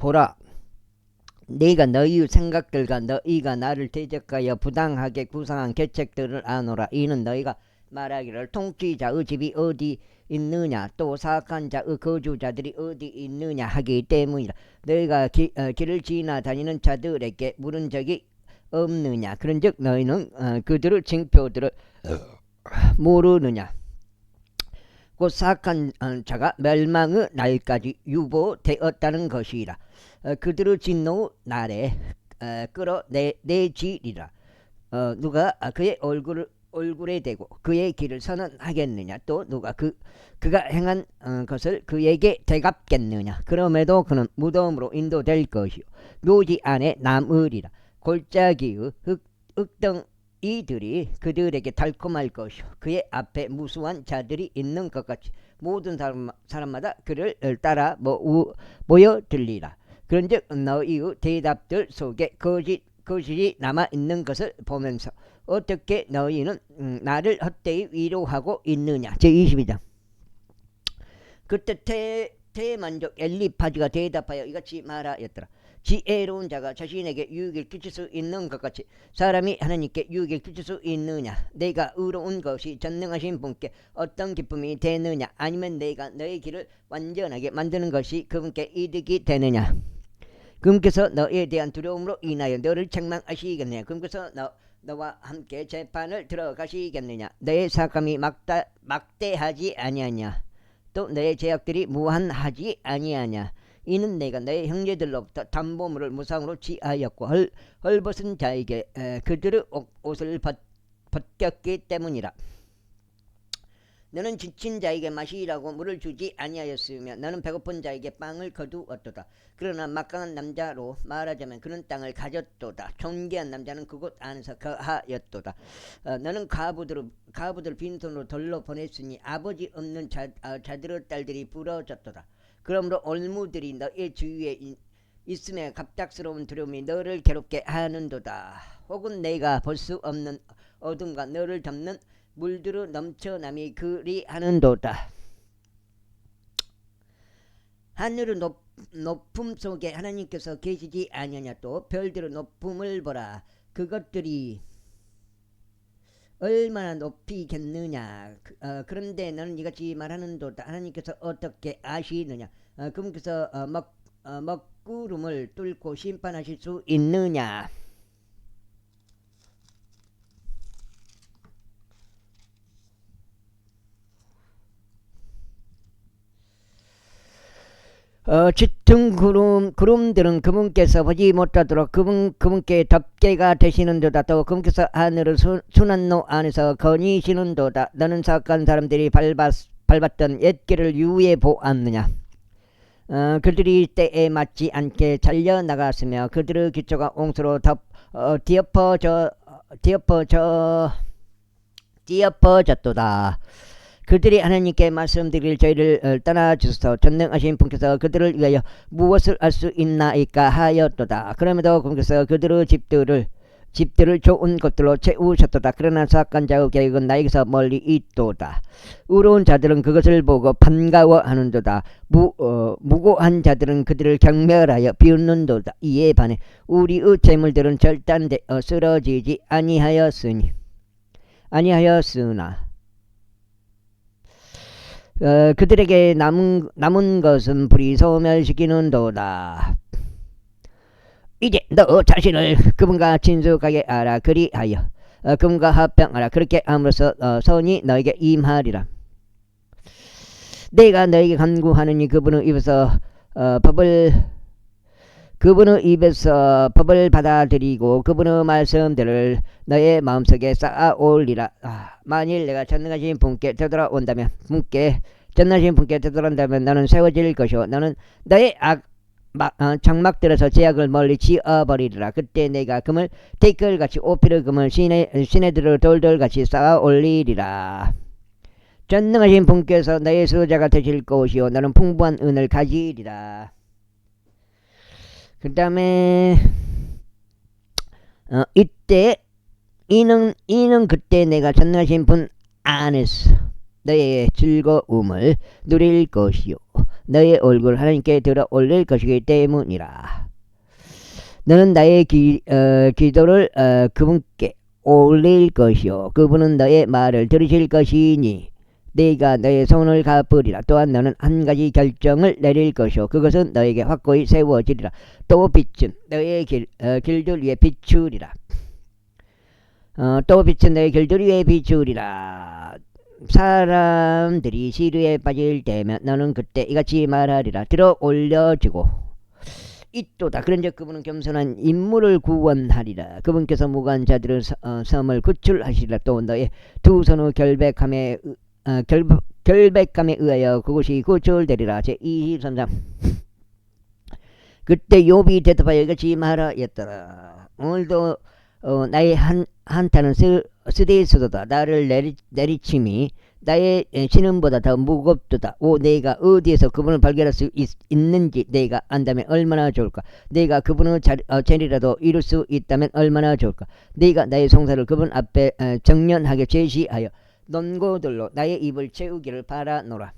보라, 네가 너희 생각들과 너희가 나를 대적하여 부당하게 구상한 계책들을 아노라. 이는 너희가 말하기를 통치자의 집이 어디 있느냐, 또 사악한 자의 거주자들이 어디 있느냐 하기 때문이라. 너희가 길을 지나다니는 자들에게 물은 적이 없느냐. 그런즉 너희는 그들의 징표들을 모르느냐. 곧 사악한 자가 멸망의 날까지 유보되었다는 것이라. 그들의 진노 날에 끌어내지리라. 누가 그의 얼굴에 대고 그의 길을 선언하겠느냐. 또 누가 그가 행한 것을 그에게 되갚겠느냐. 그럼에도 그는 무덤으로 인도될 것이요 묘지 안에 남으리라. 골짜기의 흙덩이들이 그들에게 달콤할 것이요 그의 앞에 무수한 자들이 있는 것 같이 모든 사람마다 그를 따라 모여들리라. 그런즉 너희의 대답들 속에 거짓이 남아있는 것을 보면서 어떻게 너희는 나를 헛되이 위로하고 있느냐. 제22장. 그때 대만족 엘리파즈가 대답하여 이같이 말하였더라. 지혜로운 자가 자신에게 유익을 끼칠 수 있는 것 같이 사람이 하나님께 유익을 끼칠 수 있느냐. 내가 의로운 것이 전능하신 분께 어떤 기쁨이 되느냐. 아니면 내가 너의 길을 완전하게 만드는 것이 그분께 이득이 되느냐. 그분께서 너에 대한 두려움으로 인하여 너를 책망하시겠느냐. 그분께서 너와 함께 재판을 들어가시겠느냐. 너의 사감이 막대하지 아니하냐. 또 너의 죄악들이 무한하지 아니하냐. 이는 내가 너의 형제들로부터 담보물을 무상으로 취하였고 헐벗은 자에게 그들의 옷을 벗겼기 때문이라. 너는 지친 자에게 마시라고 물을 주지 아니하였으며 너는 배고픈 자에게 빵을 거두었도다. 그러나 막강한 남자로 말하자면 그는 땅을 가졌도다. 존귀한 남자는 그곳 안에서 거하였도다. 너는 과부들을 빈손으로 돌로 보냈으니 아버지 없는 자들의 딸들이 부러졌도다. 그러므로 올무들이 너의 주위에 있음에 갑작스러운 두려움이 너를 괴롭게 하는도다. 혹은 내가 볼 수 없는 어둠과 너를 덮는 물들어 넘쳐남이 그리하는도다. 하늘의 높음 속에 하나님께서 계시지 아니하냐. 또 별들의 높음을 보라. 그것들이 얼마나 높이겠느냐. 그런데 너는 이같이 말하는도다. 하나님께서 어떻게 아시느냐. 그분께서 먹구름을 뚫고 심판하실 수 있느냐. 짙은 구름들은 그분께서 보지 못하도록 그분께 덮개가 되시는도다. 또 그분께서 하늘의 순환로 안에서 거니시는도다. 너는 사악한 사람들이 밟았던 옛길을 유의해 보았느냐. 그들이 때에 맞지 않게 잘려나갔으며 그들의 기초가 옹수로 뒤엎어졌도다. 그들이 하나님께 말씀드릴 저희를 떠나주소서. 전능하신 분께서 그들을 위하여 무엇을 할 수 있나이까 하였도다. 그럼에도 그분께서 그들의 집들을 좋은 것들로 채우셨도다. 그러나 사악한 자의 계획은 나에게서 멀리 있도다. 의로운 자들은 그것을 보고 반가워하는도다. 무고한 자들은 그들을 경멸하여 비웃는도다. 이에 반해 우리의 재물들은 절단되어 쓰러지지 아니하였으나 그들에게 남은 것은 불이 소멸시키는도다. 이제 너 자신을 그분과 친숙하게 알아. 그리하여 그분과 합병하라. 그렇게 함으로써 선이 너에게 임하리라. 내가 너에게 간구하느니 그분의 입에서 법을 받아들이고 그분의 말씀들을 너의 마음속에 쌓아 올리라. 만일 내가 전능하신 분께 되돌아온다면 너는 세워질 것이요 너는 너의 장막들에서 제약을 멀리 지어버리리라. 그때 내가 금을 데이끌같이 오피를 금을 시내들을 돌돌같이 쌓아 올리리라. 전능하신 분께서 너의 수호자가 되실 것이요 너는 풍부한 은을 가지리라. 그 다음에 이는 그때 내가 전능하신 분 안에서 너의 즐거움을 누릴 것이요 너의 얼굴 하나님께 들어 올릴 것이기 때문이라. 너는 나의 기도를 그분께 올릴 것이요 그분은 너의 말을 들으실 것이니 네가 너의 손을 갚으리라. 또한 너는 한 가지 결정을 내릴 것이요 그것은 너에게 확고히 세워지리라. 또 빛은 너의 길들 위에 비추리라. 또 빛은 너의 길들 위에 비추리라. 사람들이 시류에 빠질 때면 너는 그때 이같이 말하리라. 들어 올려지고 있도다. 그런즉 그분은 겸손한 인물을 구원하리라. 그분께서 무고한 자들의 섬을 구출하시리라. 또 너의 두 손의 결백함에 의하여 그곳이 구출되리라. 제23장. 그때 욥이 대답하여 이같이 말하였더라. 오늘도 나의 한탄은 쓰디스도다. 나를 내리침이 나의 신음보다 더 무겁도다. 오 내가 어디에서 그분을 발견할 수 있는지 내가 안다면 얼마나 좋을까. 내가 그분의 자리라도 이룰 수 있다면 얼마나 좋을까. 내가 나의 송사를 그분 앞에 정연하게 제시하여 논고들로 나의 입을 채우기를 바라노라.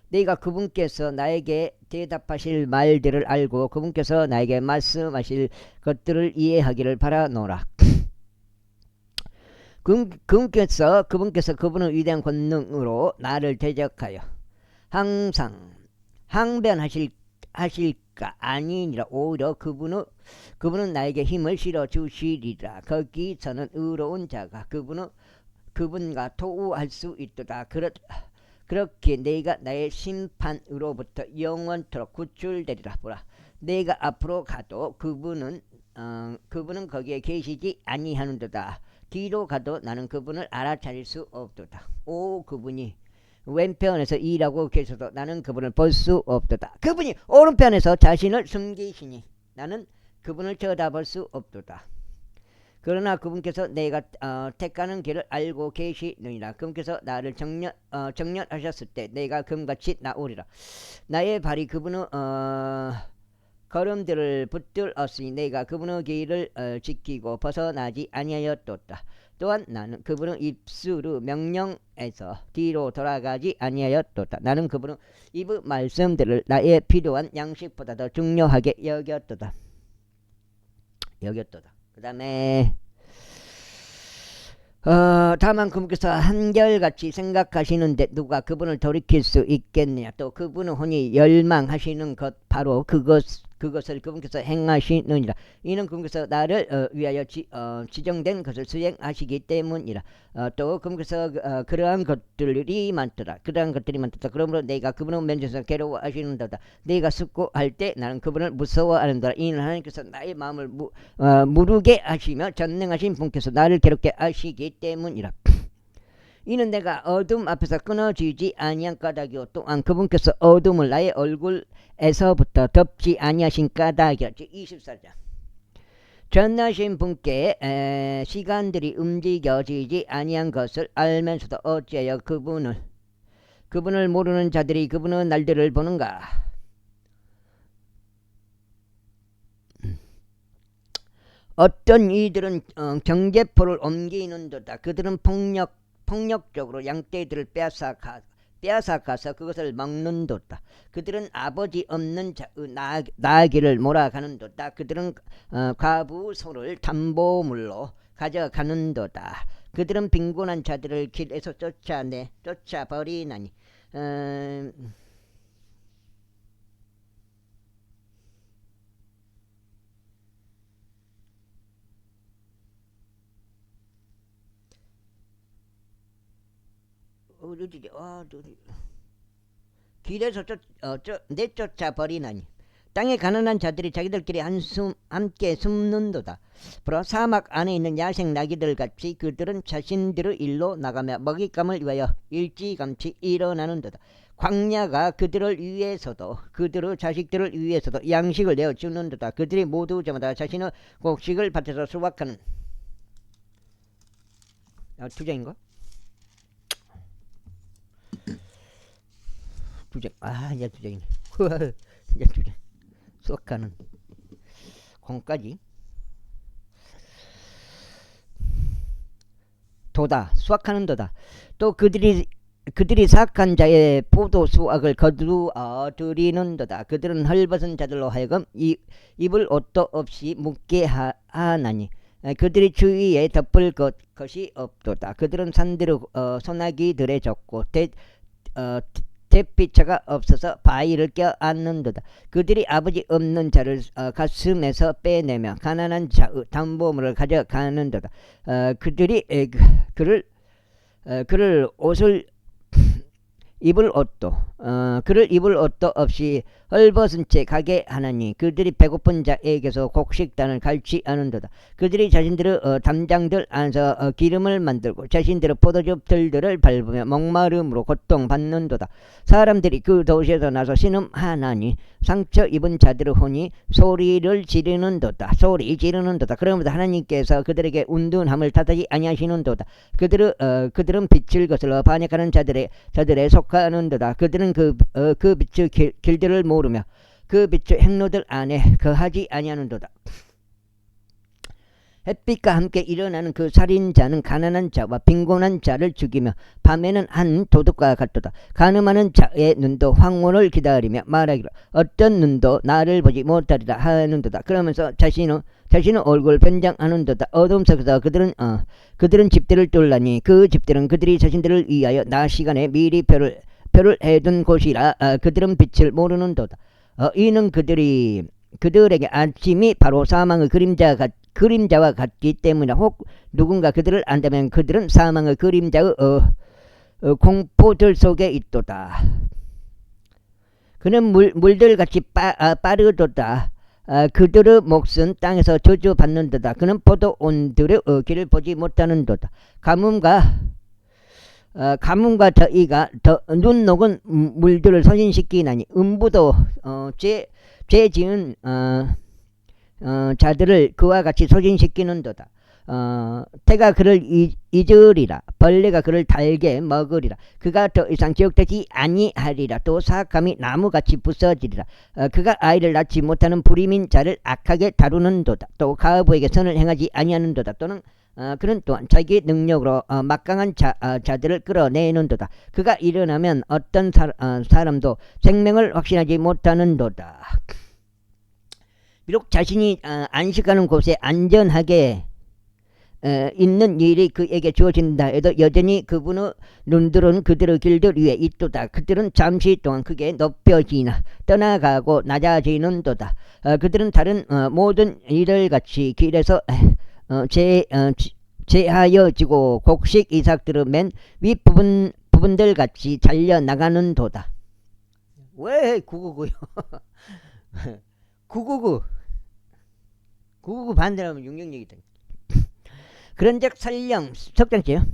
내가 그분께서 나에게 대답하실 말들을 알고 그분께서 나에게 말씀하실 것들을 이해하기를 바라노라. 그분께서 그분의 위대한 권능으로 나를 대적하여 항상 항변하실까 아니니라. 오히려 그분은 나에게 힘을 실어 주시리라. 거기서는 의로운 자가 그분과 토우할 수 있도다. 그렇게 내가 나의 심판으로부터 영원토록 구출되리라. 보라, 내가 앞으로 가도 그분은 거기에 계시지 아니하는도다. 뒤로 가도 나는 그분을 알아차릴 수 없도다. 오 그분이 왼편에서 일하고 계셔도 나는 그분을 볼 수 없도다. 그분이 오른편에서 자신을 숨기시니 나는 그분을 쳐다볼 수 없도다. 그러나 그분께서 내가 택하는 길을 알고 계시느니라. 그분께서 나를 정렬하셨을 때 내가 금같이 나오리라. 나의 발이 그분의 걸음들을 붙들었으니 내가 그분의 길을 지키고 벗어나지 아니하였도다. 또한 나는 그분의 입술의 명령에서 뒤로 돌아가지 아니하였도다. 나는 그분의 입의 말씀들을 나의 필요한 양식보다 더 중요하게 여겼도다. 그 다음에 다만 그분께서 한결같이 생각하시는데 누가 그분을 돌이킬 수 있겠느냐. 또 그분의 혼이 열망하시는 것 바로 그것을 그분께서 행하시느니라. 이는 그분께서 나를 위하여 지정된 것을 수행하시기 때문이라. 또 그분께서 그러한 것들이 많더라. 그러므로 내가 그분의 면전에서 괴로워하시는도다. 내가 숙고할 때 나는 그분을 무서워하는도다. 이는 하나님께서 나의 마음을 무르게 하시며 전능하신 분께서 나를 괴롭게 하시기 때문이라. 이는 내가 어둠 앞에서 끊어지지 아니한 까닭이요 또한 그분께서 어둠을 나의 얼굴에서부터 덮지 아니하신 까닭이라. 24장. 전능하신 분께 시간들이 움직여지지 아니한 것을 알면서도 어찌하여 그분을 모르는 자들이 그분의 날들을 보는가. 어떤 이들은 경제포를 옮기는도다. 그들은 폭력적으로 양떼들을 빼앗아가서 그것을 먹는도다. 그들은 아버지 없는 나귀를 몰아가는도다. 그들은 과부 소를 담보물로 가져가는도다. 그들은 빈곤한 자들을 길에서 쫓아버리나니 길에서 내쫓아버리나니 땅에 가난한 자들이 자기들끼리 함께 숨는도다. 보라, 사막 안에 있는 야생 나귀들 같이 그들은 자신들의 일로 나가며 먹잇감을 위하여 일찌감치 일어나는도다. 광야가 그들을 위해서도 그들의 자식들을 위해서도 양식을 내어 주는도다. 그들이 모두 저마다 자신의 곡식을 밭에서 수확하는 두 장인가? 두 장. 이제 두 장이네. 이제 두 장. 수확하는 공까지. 도다. 수확하는 도다. 또 그들이 사악한 자의 포도 수확을 거두어들이는 도다. 그들은 헐벗은 자들로 하여금 입을 옷도 없이 묻게 하나니 그들이 주위에 덮을 것이 없도다. 그들은 산들의 소나기들에 젖고 대피처가 없어서 바위를 껴안는도다. 그들이 아버지 없는 자를 가슴에서 빼내며 가난한 자의 담보물을 가져가는도다. 그들이 그를 옷을 입을 옷도 그를 입을 옷도 없이 헐벗은 채 가게 하나니 그들이 배고픈 자에게서 곡식단을 갈취 하는도다. 그들이 자신들의 담장들 안에서 기름을 만들고 자신들의 포도주 들들을 밟으며 목마름으로 고통받는도다. 사람들이 그 도시에서 나서 신음하나니 상처 입은 자들의 혼이 소리 지르는도다. 그러면서 하나님께서 그들에게 운둔함을 탓하지 아니하시는도다. 그들은 빛을 거슬러 반역하는 자들에 속하는도다. 그들은 그 빛의 길들을 모르며 그 빛의 행로들 안에 거하지 아니하는도다. 햇빛과 함께 일어나는 그 살인자는 가난한 자와 빈곤한 자를 죽이며 밤에는 한 도둑과 같도다. 간음하는 자의 눈도 황혼을 기다리며 말하기를 어떤 눈도 나를 보지 못하리라 하는도다. 그러면서 자신의 얼굴을 변장하는도다. 어둠 속에서 그들은 집들을 뚫라니 그 집들은 그들이 자신들을 위하여 낮 시간에 미리 표를 해둔 곳이라 그들은 빛을 모르는도다. 이는 그들에게 아침이 바로 사망의 그림자와 같기 때문이라. 혹 누군가 그들을 안다면 그들은 사망의 그림자의 공포들 속에 있도다. 그는 물들같이 빠르도다. 그들의 몫은 땅에서 저주받는도다. 그는 포도원들의 길을 보지 못하는도다. 가뭄과 더위가 눈 녹은 물들을 소진시키나니 음부도 죄 지은 자들을 그와 같이 소진시키는도다. 태가 그를 잊으리라. 벌레가 그를 달게 먹으리라. 그가 더 이상 기억되지 아니하리라. 또 사악함이 나무같이 부서지리라. 그가 아이를 낳지 못하는 불임인 자를 악하게 다루는도다. 또 가부에게 선을 행하지 아니하는도다. 또는 그는 또한 자기 능력으로 막강한 자들을 끌어내는도다. 그가 일어나면 어떤 사람도 생명을 확신하지 못하는도다. 비록 자신이 안식하는 곳에 안전하게 있는 일이 그에게 주어진다 해도 여전히 그분의 눈들은 그들의 길들 위에 있도다. 그들은 잠시 동안 크게 높여지나 떠나가고 낮아지는도다. 그들은 다른 모든 일을 같이 길에서 제하여지고 곡식 이삭들의 맨 윗부분들 같이 잘려나가는도다. 왜 999요? 999 반대하면 666이다. 그런즉 설령 석장치요.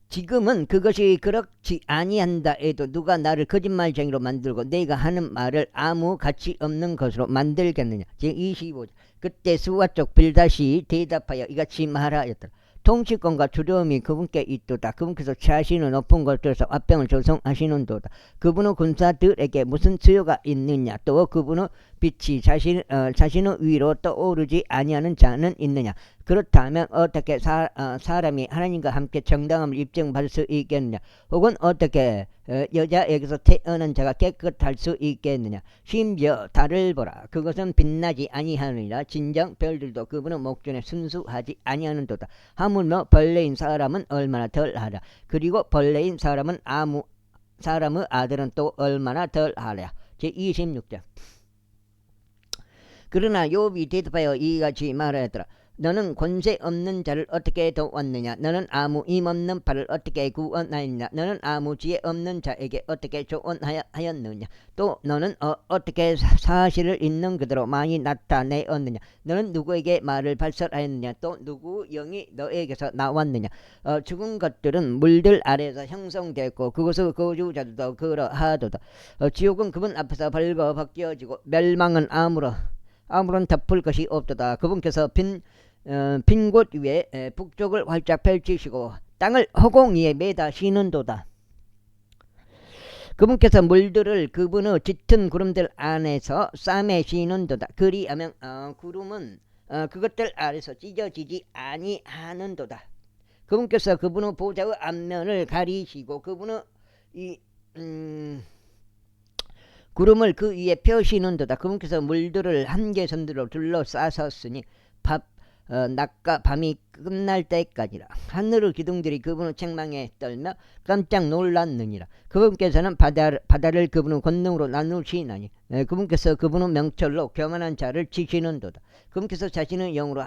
지금은 그것이 그렇지 아니한다 해도 누가 나를 거짓말쟁이로 만들고 내가 하는 말을 아무 가치 없는 것으로 만들겠느냐. 제25절. 그때 수와 쪽 빌닷이 대답하여 이같이 말하였더라. 통치권과 두려움이 그분께 있도다. 그분께서 자신의 높은 곳에서 화병을 조성하시는도다. 그분의 군사들에게 무슨 수요가 있느냐. 또 그분의 빛이 자신의 위로 떠오르지 아니하는 자는 있느냐. 그렇다면 어떻게 사람이 하나님과 함께 정당함을 입증받을 수 있겠느냐. 혹은 어떻게 여자에게서 태어난 자가 깨끗할 수 있겠느냐. 심지어 달을 보라. 그것은 빛나지 아니하느니라. 진정 별들도 그분의 목전에 순수하지 아니하는도다. 하물며 벌레인 사람은 얼마나 덜하랴. 그리고 벌레인 사람의 아들은 또 얼마나 덜하랴. 제26절. 그러나 욥이 대답하여 이같이 말하였더라. 너는 권세 없는 자를 어떻게 도왔느냐. 너는 아무 힘없는 발을 어떻게 구원하였느냐. 너는 아무 지혜 없는 자에게 어떻게 조언하였느냐. 또 너는 어떻게 사실을 있는 그대로 많이 나타내었느냐. 너는 누구에게 말을 발설하였느냐. 또 누구 영이 너에게서 나왔느냐. 죽은 것들은 물들 아래에서 형성되었고 그곳의 거주자들도 그러하도다. 지옥은 그분 앞에서 벌거벗겨지고 멸망은 아무런 덮을 것이 없도다. 그분께서 빈 곳 위에 북쪽을 활짝 펼치시고 땅을 허공 위에 매다시는도다. 그분께서 물들을 그분의 짙은 구름들 안에서 싸매시는도다. 그리하면 구름은 그것들 아래서 찢어지지 아니하는도다. 그분께서 그분의 보좌의 앞면을 가리시고 그분의 이 구름을 그 위에 펴시는도다. 그분께서 물들을 한계선들로 둘러싸셨으니 낮과 밤이 끝날 때까지라. 하늘의 기둥들이 그분의 책망에 떨며 깜짝 놀랐느니라. 그분께서는 바다를 그분의 권능으로 나누시나니 그분께서 그분의 명철로 교만한 자를 치시는도다. 그분께서 자신의 영으로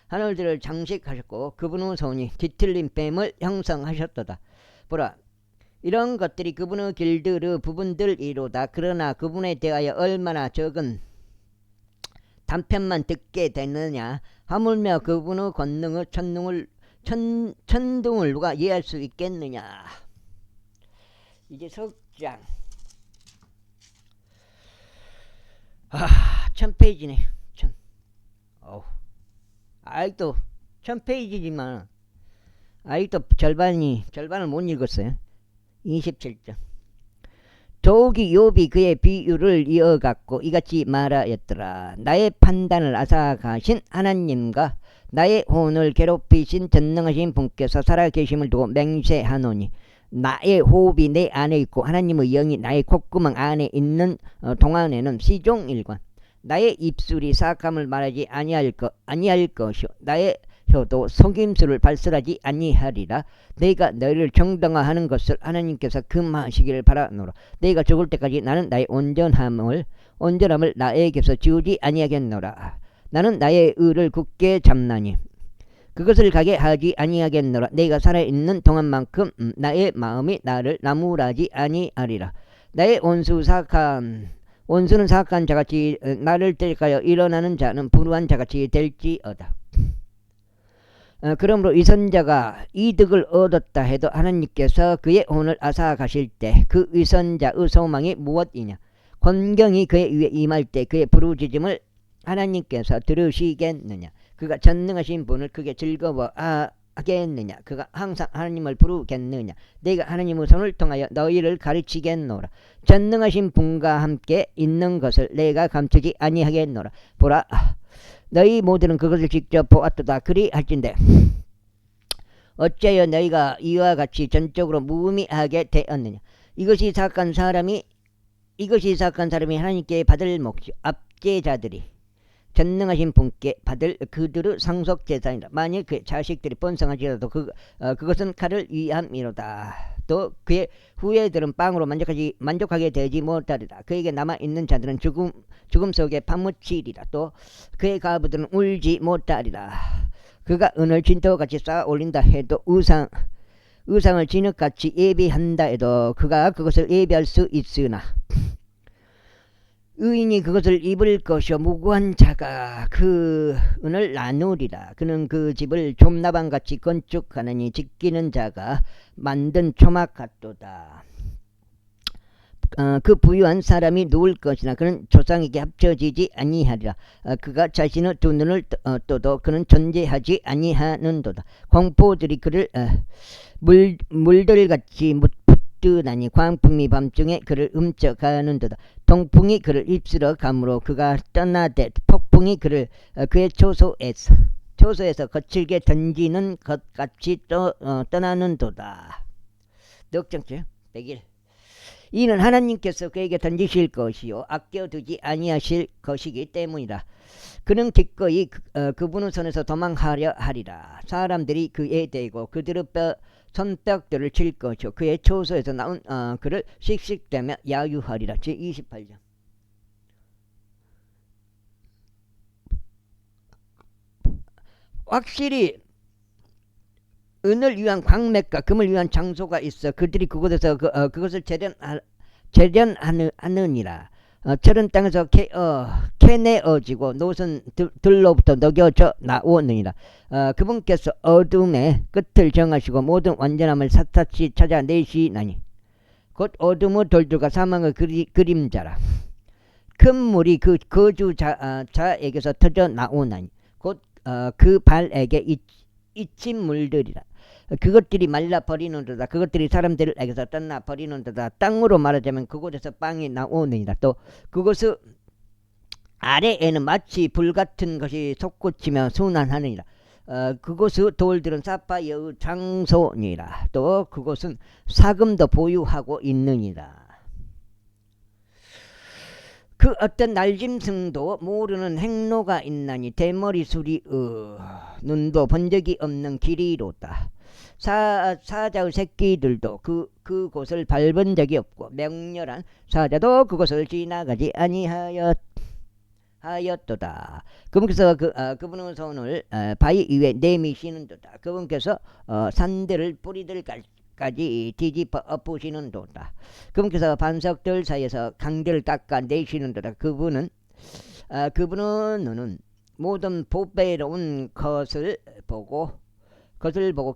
하늘들을 장식하셨고 그분의 손이 뒤틀린 뱀을 형성하셨도다. 보라, 이런 것들이 그분의 길들의 부분들이로다. 그러나 그분에 대하여 얼마나 적은 단편만 듣게 되느냐. 하물며 그분의 권능의 천둥을 누가 이해할 수 있겠느냐. 이제 석장 1000페이지네. 아직도 1000페이지지만 아직도 절반을 못 읽었어요. 27점. 더욱이 욥이 그의 비유를 이어갖고 이같이 말하였더라. 나의 판단을 앗아가신 하나님과 나의 혼을 괴롭히신 전능하신 분께서 살아계심을 두고 맹세하노니 나의 호흡이 내 안에 있고 하나님의 영이 나의 콧구멍 안에 있는 동안에는 시종일관 나의 입술이 사악함을 말하지 아니할 것이요 나의 혀도 속임수를 발설하지 아니하리라. 내가 너희를 정당화하는 것을 하나님께서 금하시기를 바라노라. 내가 죽을 때까지 나는 나의 온전함을 나에게서 지우지 아니하겠노라. 나는 나의 의를 굳게 잡나니 그것을 가게 하지 아니하겠노라. 내가 살아있는 동안만큼 나의 마음이 나를 나무라지 아니하리라. 나의 원수는 사악한 자같이 나를 때릴까요? 일어나는 자는 불우한 자같이 될지어다. 그러므로 이 선자가 이득을 얻었다 해도 하나님께서 그의 혼을 앗아가실 때 그 위선자의 소망이 무엇이냐. 권경이 그의 위에 임할 때 그의 부르짖음을 하나님께서 들으시겠느냐. 그가 전능하신 분을 그게 즐거워하겠느냐. 그가 항상 하나님을 부르겠느냐. 내가 하나님의 손을 통하여 너희를 가르치겠노라. 전능하신 분과 함께 있는 것을 내가 감추지 아니하겠노라. 보라, 너희 모두는 그것을 직접 보았도다. 그리할진대 어째여 너희가 이와 같이 전적으로 무의미하게 되었느냐. 이것이 사악한 사람이 하나님께 받을 몫이요 압제자들이 전능하신 분께 받을 그들의 상속재산이라. 만일 그의 자식들이 번성하지라도 그것은 칼을 위함이로다. 또 그의 후예들은 빵으로 만족하게 되지 못하리라. 그에게 남아있는 자들은 죽음 속에 파묻히리라. 또 그의 가부들은 울지 못하리라. 그가 은을 진토같이 쌓아 올린다 해도 의상을 진흙같이 예비한다 해도 그가 그것을 예비할 수 있으나 의인이 그것을 입을 것이요 무고한 자가 그 은을 나누리라. 그는 그 집을 좁나방같이 건축하느니 지키는 자가 만든 초막 같도다. 그 부유한 사람이 누울 것이나 그는 조상에게 합쳐지지 아니하리라. 그가 자신의 두 눈을 떠도 그는 존재하지 아니하는도다. 공포들이 그를 물들같이 붙드나니 광풍이 밤중에 그를 훔쳐가는도다. 동풍이 그를 휩쓸어 가므로 그가 떠나되 폭풍이 그를 그의 초소에서 거칠게 던지는 것 같이 떠나는도다. 넉장째 101. 이는 하나님께서 그에게 던지실 것이요 아껴두지 아니하실 것이기 때문이라. 그는 기꺼이 그분의 손에서 도망하려 하리라. 사람들이 그에 대고 그들의 손뼉들을 칠 것이요 그의 초소에서 나온 그를 씩씩대며 야유하리라. 제28장. 확실히 은을 위한 광맥과 금을 위한 장소가 있어. 그들이 그곳에서 그것을 재련하느니라. 철은 땅에서 캐내어지고 노선 들로부터 녹여져 나오느니라. 그분께서 어둠의 끝을 정하시고 모든 완전함을 샅샅이 찾아내시나니 곧 어둠의 돌들과 사망의 그림자라. 큰 물이 그 거주자에게서 터져 나오나니 곧 그 발에게 잊힌 물들이라. 그것들이 말라버리는도다. 그것들이 사람들에게서 떠나버리는도다. 땅으로 말하자면 그곳에서 빵이 나오느니라. 또 그곳의 아래에는 마치 불같은 것이 솟구치며 순환하느니라. 그곳의 돌들은 사파이어의 장소니라. 또 그곳은 사금도 보유하고 있느니라. 그 어떤 날짐승도 모르는 행로가 있나니 대머리수리 눈도 본 적이 없는 길이로다. 사자의 새끼들도 그곳을 밟은 적이 없고 명렬한 사자도 그곳을 지나가지 아니하였도다. 그분께서 그분의 손을 바위 위에 내미시는도다. 그분께서 산들을 뿌리들까지 뒤집어 엎으시는도다. 그분께서 반석들 사이에서 강들을 깎아내시는도다. 그분은 눈은 모든 보배로운 것을 보고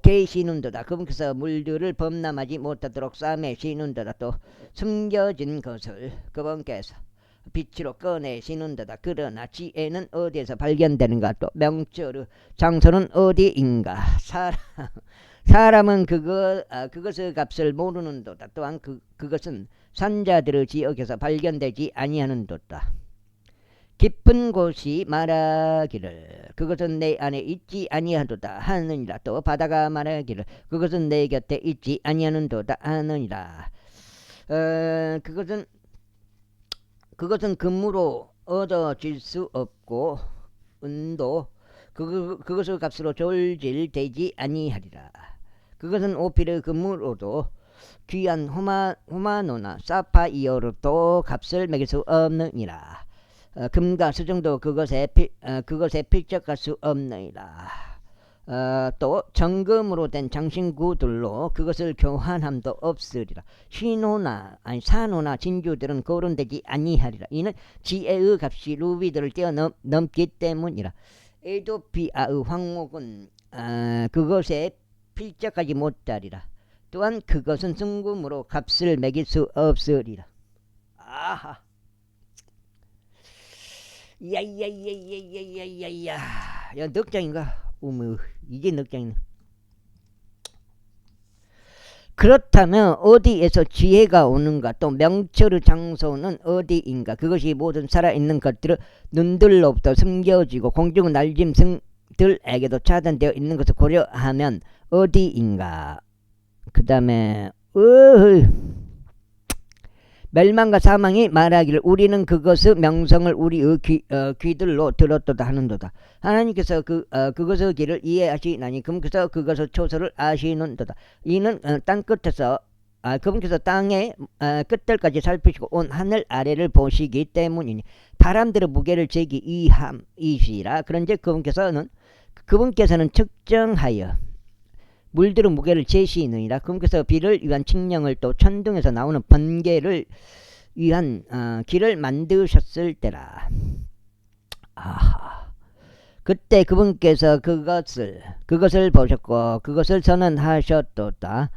계시는도다. 그분께서 물들을 범람하지 못하도록 싸매시는도다. 또 숨겨진 것을 그분께서 빛으로 꺼내시는도다. 그러나 지혜는 어디에서 발견되는가? 또 명철의 장소는 어디인가? 사람은 그것의 값을 모르는도다. 또한 그것은 산자들의 지역에서 발견되지 아니하는도다. 깊은 곳이 말하기를 그것은 내 안에 있지 아니하도다 하느니라. 또 바다가 말하기를 그것은 내 곁에 있지 아니하는도다 하느니라. 그것은 금으로 얻어질 수 없고 은도 그것의 값으로 졸질되지 아니하리라. 그것은 오피르 금으로도 귀한 호마노나 사파이어로도 값을 매길 수 없느니라. 금과 수정도 그것에 필적할 수 없느니라. 또 정금으로 된 장신구들로 그것을 교환함도 없으리라. 산호나 진주들은 거론되지 아니하리라. 이는 지혜의 값이 루비들을 뛰어넘기 때문이라. 에도피아의 황목은 그것에 필적하지 못하리라. 또한 그것은 순금으로 값을 매길 수 없으리라. 아하. 야야야야야야야야. 야, 넉장인가? 이게 넉장이네. 그렇다면 어디에서 지혜가 오는가? 또 명철의 장소는 어디인가? 그것이 모든 살아있는 것들을 눈들로부터 숨겨지고 공중의 날짐승들에게도 차단되어 있는 것을 고려하면 어디인가? 그 다음에 멸망과 사망이 말하기를 우리는 그것의 명성을 우리의 귀들로 들었도다 하는도다. 하나님께서 그것의 길을 이해하시나니 그분께서 그것의 초소를 아시는도다. 이는 그분께서 땅의 끝들까지 살피시고 온 하늘 아래를 보시기 때문이니 바람들의 무게를 재기 이함이시라. 그런즉 그분께서는 측정하여 물들의 무게를 재시느니라. 그분께서 비를 위한 칙령을 또 천둥에서 나오는 번개를 위한 길을 만드셨을 때라. 그때 그분께서 그것을 보셨고 그것을 선언하셨도다.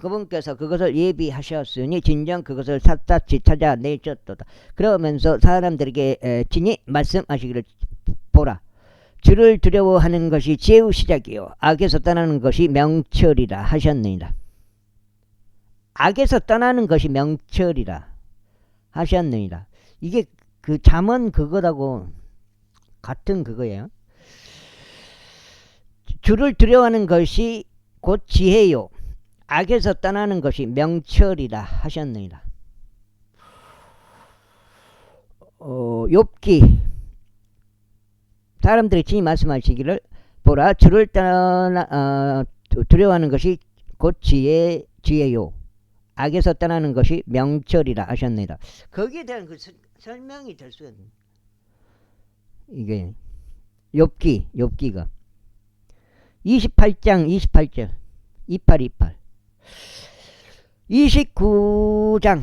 그분께서 그것을 예비하셨으니 진정 그것을 샅샅이 찾아내셨도다. 그러면서 사람들에게 친히 말씀하시기를 보라. 주를 두려워하는 것이 지혜의 시작이요 악에서 떠나는 것이 명철이라 하셨느니라. 악에서 떠나는 것이 명철이라 하셨느니라. 이게 그 잠언 그거하고 같은 그거예요. 주를 두려워하는 것이 곧 지혜요 악에서 떠나는 것이 명철이라 하셨느니라. 욥기 사람들이 친히 말씀하시기를 보라 주를 두려워하는 것이 곧 지혜요 악에서 떠나는 것이 명철이라 하셨느니라. 거기에 대한 그 설명이 될 수 있는 이게 욥기가 28장 28절 28 29장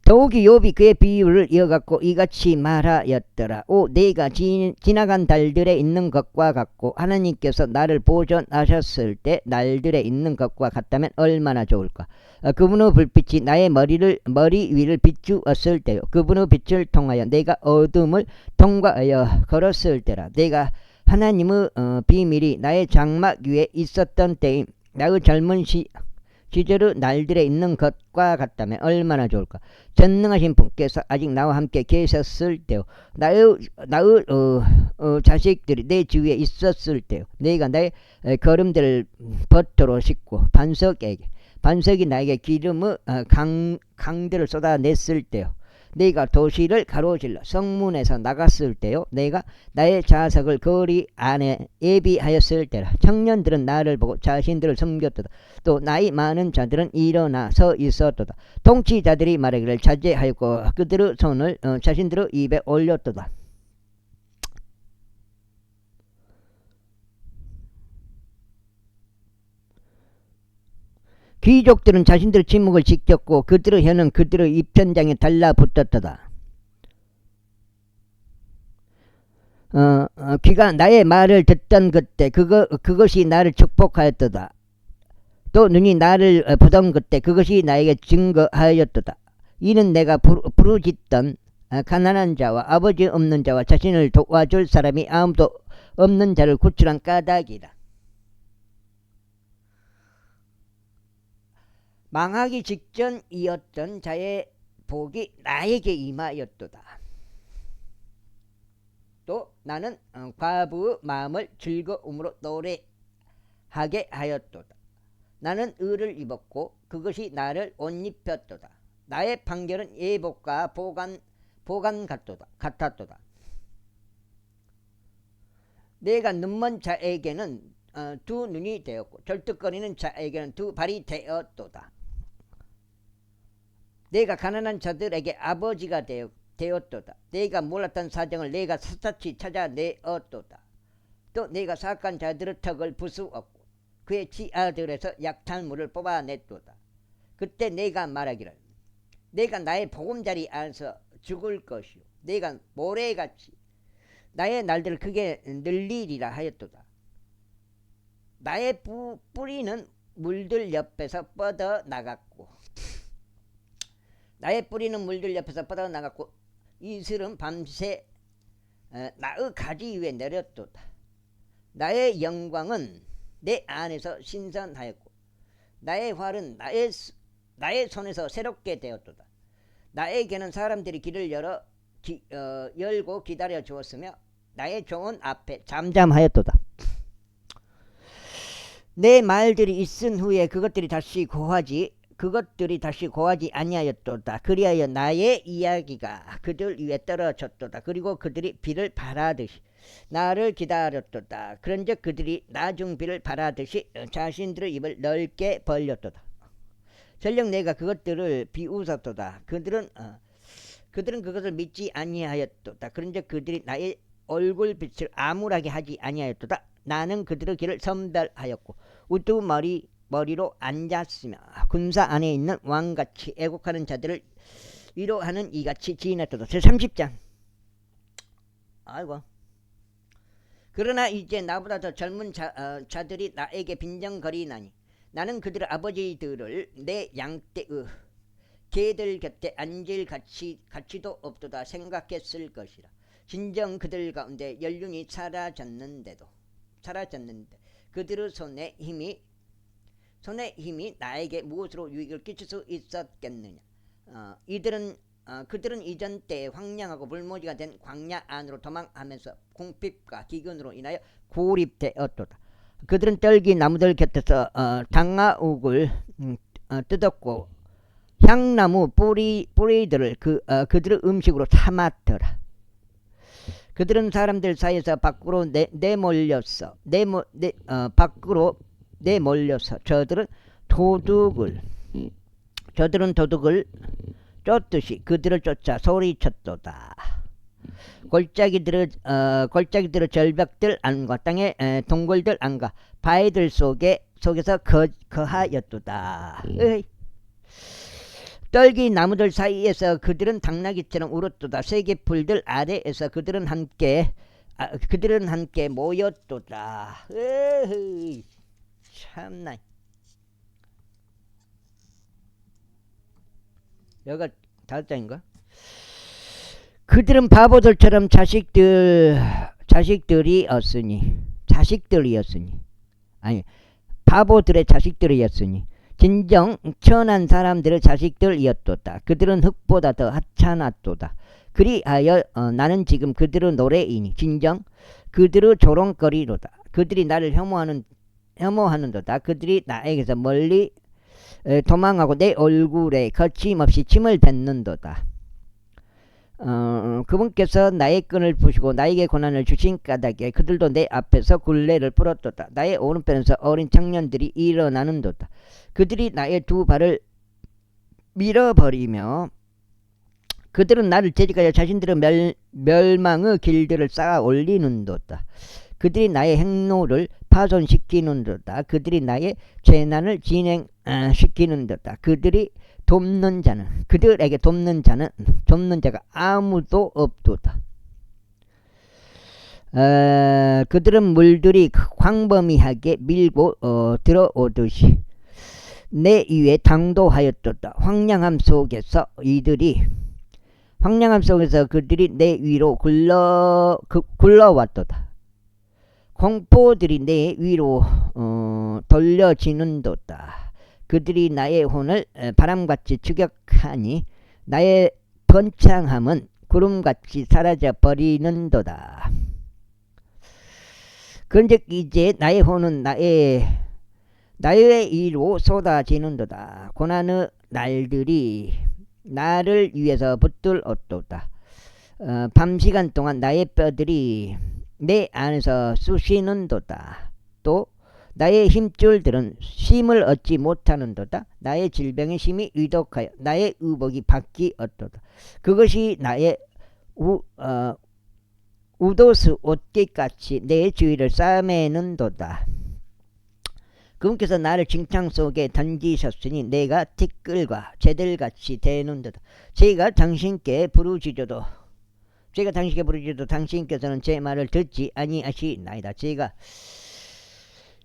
더욱이 욥이 그의 비유를 이어갖고 이같이 말하였더라. 내가 지나간 달들에 있는 것과 같고 하나님께서 나를 보존하셨을 때 날들에 있는 것과 같다면 얼마나 좋을까. 그분의 불빛이 나의 머리 위를 비추었을 때요 그분의 빛을 통하여 내가 어둠을 통과하여 걸었을 때라. 내가 하나님의 비밀이 나의 장막 위에 있었던 때임 나의 젊은 시절의 날들에 있는 것과 같다면 얼마나 좋을까. 전능하신 분께서 아직 나와 함께 계셨을 때요, 나의 자식들이 내 주위에 있었을 때요, 내가 나의 걸음들을 버터로 싣고 반석이 나에게 기름의 강들을 쏟아냈을 때요, 내가 도시를 가로질러 성문에서 나갔을 때요, 내가 나의 자석을 거리 안에 예비하였을 때라. 청년들은 나를 보고 자신들을 섬겼도다. 또 나이 많은 자들은 일어나 서 있었도다. 통치자들이 말하기를 자제하였고 그들의 손을 자신들의 입에 올렸도다. 귀족들은 자신들의 침묵을 지켰고 그들의 혀는 그들의 입천장에 달라붙었도다. 귀가 나의 말을 듣던 그때 그것이 나를 축복하였도다. 또 눈이 나를 보던 그때 그것이 나에게 증거하였도다. 이는 내가 부르짖던 가난한 자와 아버지 없는 자와 자신을 도와줄 사람이 아무도 없는 자를 구출한 까닭이다. 망하기 직전이었던 자의 복이 나에게 임하였도다. 또 나는 과부의 마음을 즐거움으로 노래하게 하였도다. 나는 의를 입었고 그것이 나를 옷 입혔도다. 나의 판결은 예복과 보관 같았도다. 내가 눈먼 자에게는 두 눈이 되었고 절뚝거리는 자에게는 두 발이 되었도다. 내가 가난한 자들에게 아버지가 되었도다. 내가 몰랐던 사정을 내가 샅샅이 찾아내었도다. 또 내가 사악한 자들의 턱을 부수었고 그의 치아들에서 약탈물을 뽑아냈도다. 그때 내가 말하기를 내가 나의 보금자리 안에서 죽을 것이요 내가 모래같이 나의 날들을 크게 늘리리라 하였도다. 나의 뿌리는 물들 옆에서 뻗어나갔고 이슬은 밤새 나의 가지 위에 내렸도다. 나의 영광은 내 안에서 신선하였고 나의 활은 나의 손에서 새롭게 되었도다. 나에게는 사람들이 길을 열고 기다려 주었으며 나의 종은 앞에 잠잠하였도다. 내 말들이 있은 후에 그것들이 다시 고하지 아니하였도다. 그리하여 나의 이야기가 그들 위에 떨어졌도다. 그리고 그들이 비를 바라듯이 나를 기다렸도다. 그런즉 그들이 나중 비를 바라듯이 자신들의 입을 넓게 벌렸도다. 전령 내가 그것들을 비웃었도다. 그들은 그것을 믿지 아니하였도다. 그런즉 그들이 나의 얼굴빛을 암울하게 하지 아니하였도다. 나는 그들의 길을 선별하였고 우두머리로 앉았으며 군사 안에 있는 왕같이 애국하는 자들을 위로하는 이같이 지냈도다. 제30장. 아이고. 그러나 이제 나보다 더 젊은 자들이 나에게 빈정거리나니 나는 그들의 아버지들을 내 양떼의 개들 곁에 앉을 가치도 없도다 생각했을 것이라. 진정 그들 가운데 연륜이 사라졌는데 그들의 손의 힘이 나에게 무엇으로 유익을 끼칠 수 있었겠느냐. 그들은 이전 때에 황량하고 불모지가 된 광야 안으로 도망하면서 궁핍과 기근으로 인하여 고립되었도다. 그들은 떨기 나무들 곁에서 당나옥을 뜯었고 향나무 뿌리들을 그들의 음식으로 삼았더라. 그들은 사람들 사이에서 밖으로 내몰렸어. 저들은 도둑을 쫓듯이 그들을 쫓아 소리쳤도다. 골짜기들의 절벽들 안과 땅의 동굴들 안과 바위들 속에서 거하였도다. 떨기 나무들 사이에서 그들은 당나귀처럼 울었도다. 세계풀들 아래에서 그들은 함께 모였도다. 참나. 여기가 5장인가? 그들은 바보들처럼 자식들이었으니 바보들의 자식들이었으니 진정 천한 사람들의 자식들이었도다. 그들은 흙보다 더 하찮았도다. 그리하여 나는 지금 그들의 노래이니 진정 그들의 조롱거리로다. 그들이 나를 혐오하는도다. 그들이 나에게서 멀리 도망하고 내 얼굴에 거침없이 침을 뱉는도다. 그분께서 나의 끈을 푸시고 나에게 고난을 주신 까닭에 그들도 내 앞에서 굴레를 풀었도다. 나의 오른편에서 어린 청년들이 일어나는도다. 그들이 나의 두 발을 밀어버리며 그들은 나를 재직하여 자신들의 멸망의 길들을 쌓아 올리는도다. 그들이 나의 행로를 파손시키는도다. 그들이 나의 재난을 진행시키는도다. 그들에게 돕는 자가 아무도 없도다. 그들은 물들이 광범위하게 밀고 들어오듯이 내 위에 당도하였도다. 황량함 속에서 그들이 내 위로 굴러왔도다. 공포들이 내 위로 돌려지는도다. 그들이 나의 혼을 바람같이 추격하니 나의 번창함은 구름같이 사라져 버리는도다. 그런즉 이제 나의 혼은 나의 위로 쏟아지는도다. 고난의 날들이 나를 위해서 붙들었도다. 밤시간 동안 나의 뼈들이 내 안에서 쑤시는도다. 또 나의 힘줄들은 쉼을 얻지 못하는도다. 나의 질병의 심히 위독하여 나의 의복이 바뀌었도다. 그것이 나의 우도스 옷깃같이 내 주위를 싸매는도다. 그분께서 나를 징창 속에 던지셨으니 내가 티끌과 재들같이 되는도다. 제가 당신께 부르짖어도 당신께서는 제 말을 듣지 아니하시나이다. 제가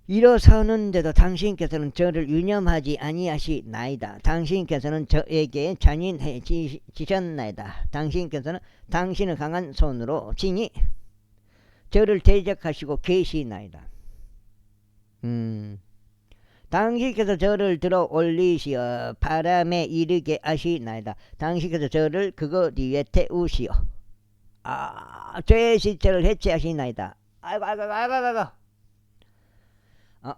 일어서는데도 당신께서는 저를 유념하지 아니하시나이다. 당신께서는 저에게 잔인해지셨나이다. 당신께서는 당신의 강한 손으로 친히 저를 대적하시고 계시나이다. 당신께서 저를 들어 올리시어 바람에 이르게 하시나이다. 당신께서 저를 그것 위에 태우시어 죄의 시체를 해체하시나이다. 아이고.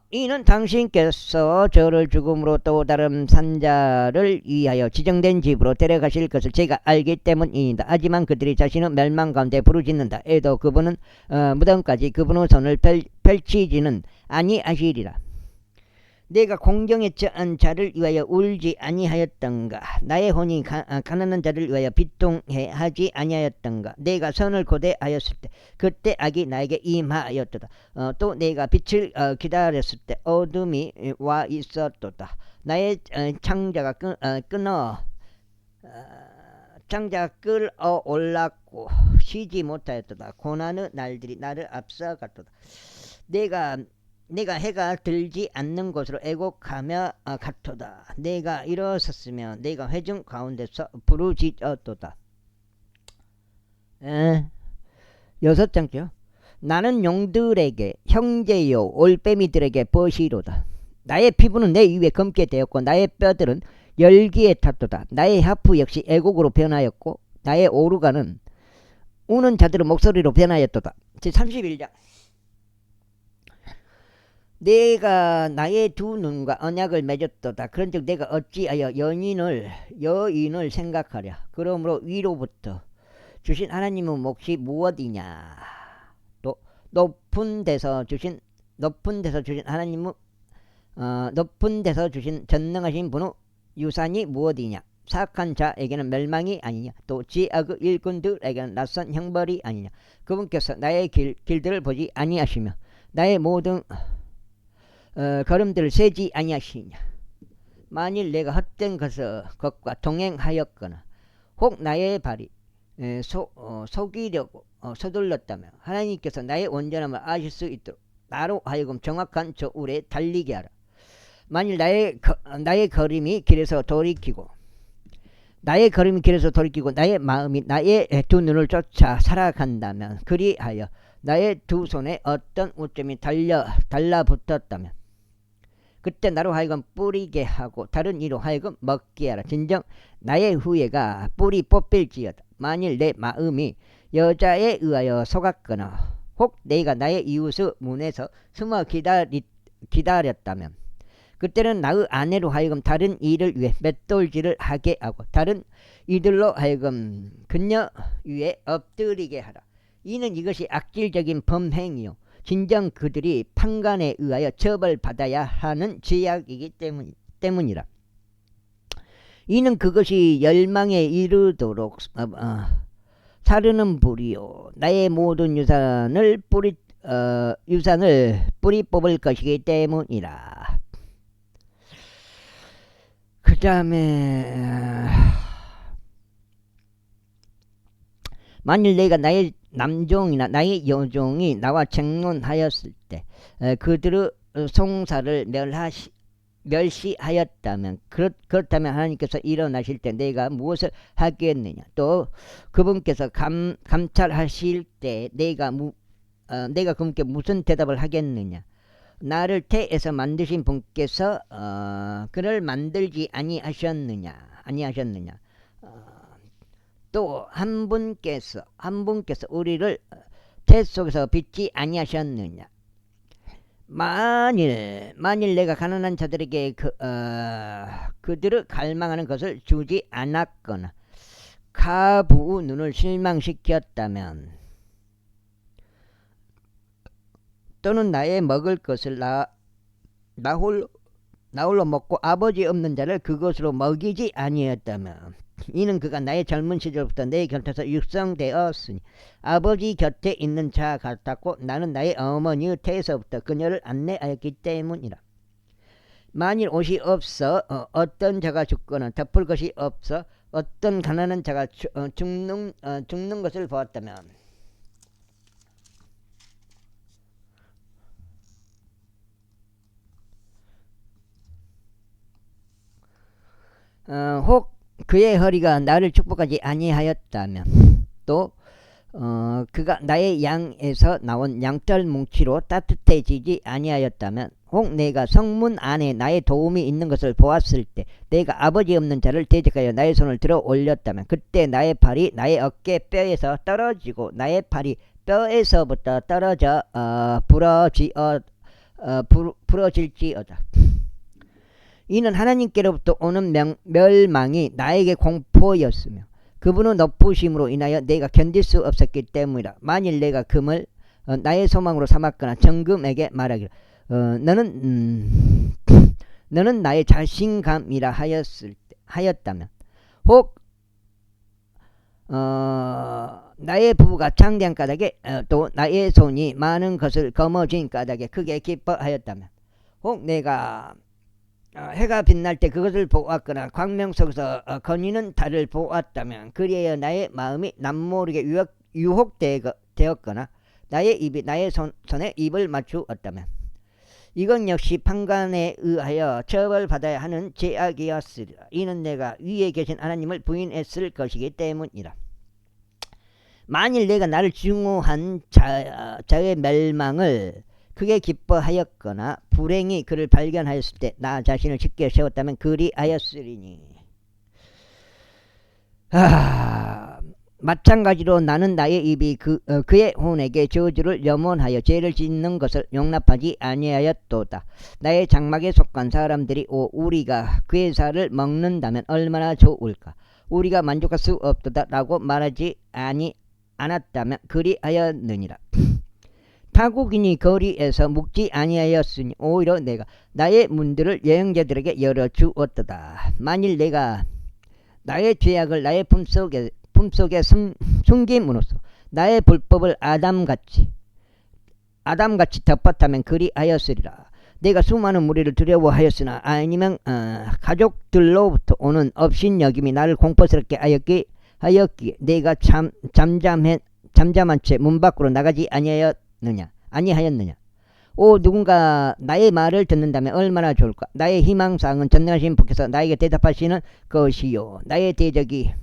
이는 당신께서 저를 죽음으로 또 다른 산자를 위하여 지정된 집으로 데려가실 것을 제가 알기 때문이다. 하지만 그들이 자신의 멸망 가운데 부르짖는다 해도 그분은 무덤까지 그분의 손을 펼치지는 아니하시리라. 내가 공경에 처한 자를 위하여 울지 아니하였던가. 나의 혼이 가난한 자를 위하여 비통해 하지 아니하였던가. 내가 선을 고대하였을 때 그때 악이 나에게 임하였도다. 또 내가 빛을 기다렸을 때 어둠이 와 있었도다. 나의 창자가 끌어 올랐고 쉬지 못하였도다. 고난의 날들이 나를 앞서갔도다. 내가 해가 들지 않는 곳으로 애곡하며 갔도다. 내가 일어섰으며 내가 회중 가운데서 부르짖었도다. 6장죠. 나는 용들에게 형제요 올빼미들에게 벗이로다. 나의 피부는 내 위에 검게 되었고 나의 뼈들은 열기에 탔도다. 나의 하프 역시 애곡으로 변하였고 나의 오르가는 우는 자들의 목소리로 변하였도다. 제31장. 내가 나의 두 눈과 언약을 맺었도다. 그런즉 내가 어찌하여 여인을 생각하랴. 그러므로 위로부터 주신 하나님의 몫이 무엇이냐. 또 높은 데서 주신 하나님의 높은 데서 주신 전능하신 분의 유산이 무엇이냐. 사악한 자에게는 멸망이 아니냐. 또 지악의 일꾼들에게는 낯선 형벌이 아니냐. 그분께서 나의 길들을 보지 아니하시며 나의 모든 걸음들을 세지 아니하시냐. 만일 내가 헛된 것과 동행하였거나 혹 나의 발이 속이려고 서둘렀다면 하나님께서 나의 온전함을 아실 수 있도록 나로 하여금 정확한 저 울에 달리게 하라. 만일 나의 걸음이 길에서 돌이키고 나의 마음이 나의 두 눈을 쫓아 살아간다면, 그리하여 나의 두 손에 어떤 오점이 달라붙었다면, 그때 나로 하여금 뿌리게 하고 다른 이로 하여금 먹게 하라. 진정 나의 후예가 뿌리 뽑힐지어다. 만일 내 마음이 여자에 의하여 속았거나 혹 내가 나의 이웃의 문에서 숨어 기다렸다면 그때는 나의 아내로 하여금 다른 이를 위해 맷돌질을 하게 하고 다른 이들로 하여금 그녀 위에 엎드리게 하라. 이는 이것이 악질적인 범행이요 진정 그들이 판관에 의하여 처벌받아야 하는 죄악이기 때문이라. 이는 그것이 열망에 이르도록 사르는 불이요 나의 모든 유산을 뿌리 뽑을 것이기 때문이라. 그 다음에 만일 내가 나의 남종이나 나의 여종이 나와 쟁론하였을 때 그들의 송사를 멸시하였다면 그렇다면 하나님께서 일어나실 때 내가 무엇을 하겠느냐. 또 그분께서 감찰하실 때 내가 그분께 무슨 대답을 하겠느냐. 나를 태에서 만드신 분께서 그를 만들지 아니하셨느냐. 또 한 분께서 우리를 태 속에서 빚지 아니하셨느냐. 만일 내가 가난한 자들에게 그들을 갈망하는 것을 주지 않았거나 가부의 눈을 실망시켰다면 또는 나의 먹을 것을 나 홀로 먹고 아버지 없는 자를 그것으로 먹이지 아니했다면 이는 그가 나의 젊은 시절부터 내 곁에서 육성되었으니 아버지 곁에 있는 자 같았고 나는 나의 어머니의 태에서부터 그녀를 안내하였기 때문이라. 만일 옷이 없어 어떤 자가 죽거나 덮을 것이 없어 어떤 가난한 자가 죽는 것을 보았다면 혹 그의 허리가 나를 축복하지 아니하였다면 또 그가 나의 양에서 나온 양털 뭉치로 따뜻해지지 아니하였다면 혹 내가 성문 안에 나의 도움이 있는 것을 보았을 때 내가 아버지 없는 자를 대적하여 나의 손을 들어 올렸다면 그때 나의 팔이 나의 어깨 뼈에서 떨어지고 나의 팔이 뼈에서부터 떨어져 부러질지어다. 이는 하나님께로부터 오는 멸망이 나에게 공포였으며 그분의 높으심으로 인하여 내가 견딜 수 없었기 때문이라. 만일 내가 금을 나의 소망으로 삼았거나 정금에게 말하기를 너는 나의 자신감이라 하였다면 혹 나의 부부가 창대한 까닭에 또 나의 손이 많은 것을 거머쥔 까닭에 크게 기뻐하였다면 혹 내가 해가 빛날 때 그것을 보았거나 광명 속에서 거니는 달을 보았다면 그리하여 나의 마음이 남모르게 유혹되었거나 나의 입이 나의 손에 입을 맞추었다면 이건 역시 판관에 의하여 처벌받아야 하는 죄악이었으리라. 이는 내가 위에 계신 하나님을 부인했을 것이기 때문이라. 만일 내가 나를 증오한 자의 멸망을 크게 기뻐하였거나 불행히 그를 발견하였을 때 나 자신을 쉽게 세웠다면 그리하였으리니 마찬가지로 나는 나의 입이 그의 혼에게 저주를 염원하여 죄를 짓는 것을 용납하지 아니하였도다. 나의 장막에 속한 사람들이 우리가 그의 살을 먹는다면 얼마나 좋을까. 우리가 만족할 수 없도다 라고 말하지 않았다면 그리하였느니라. 타국인이 거리에서 묵지 아니하였으니 오히려 내가 나의 문들을 여행자들에게 열어주었도다. 만일 내가 나의 죄악을 나의 품속에 숨김으로써 나의 불법을 아담같이 덮었다면 그리하였으리라. 내가 수많은 무리를 두려워하였으나 아니면 가족들로부터 오는 업신여김이 나를 공포스럽게 하였기에 내가 잠잠한 채 문 밖으로 나가지 아니하였느냐. 누군가 나의 말을 듣는다면 얼마나 좋을까. 나의 희망사항은 전능하신 분께서 나에게 대답하시는 것이요 나의 대적이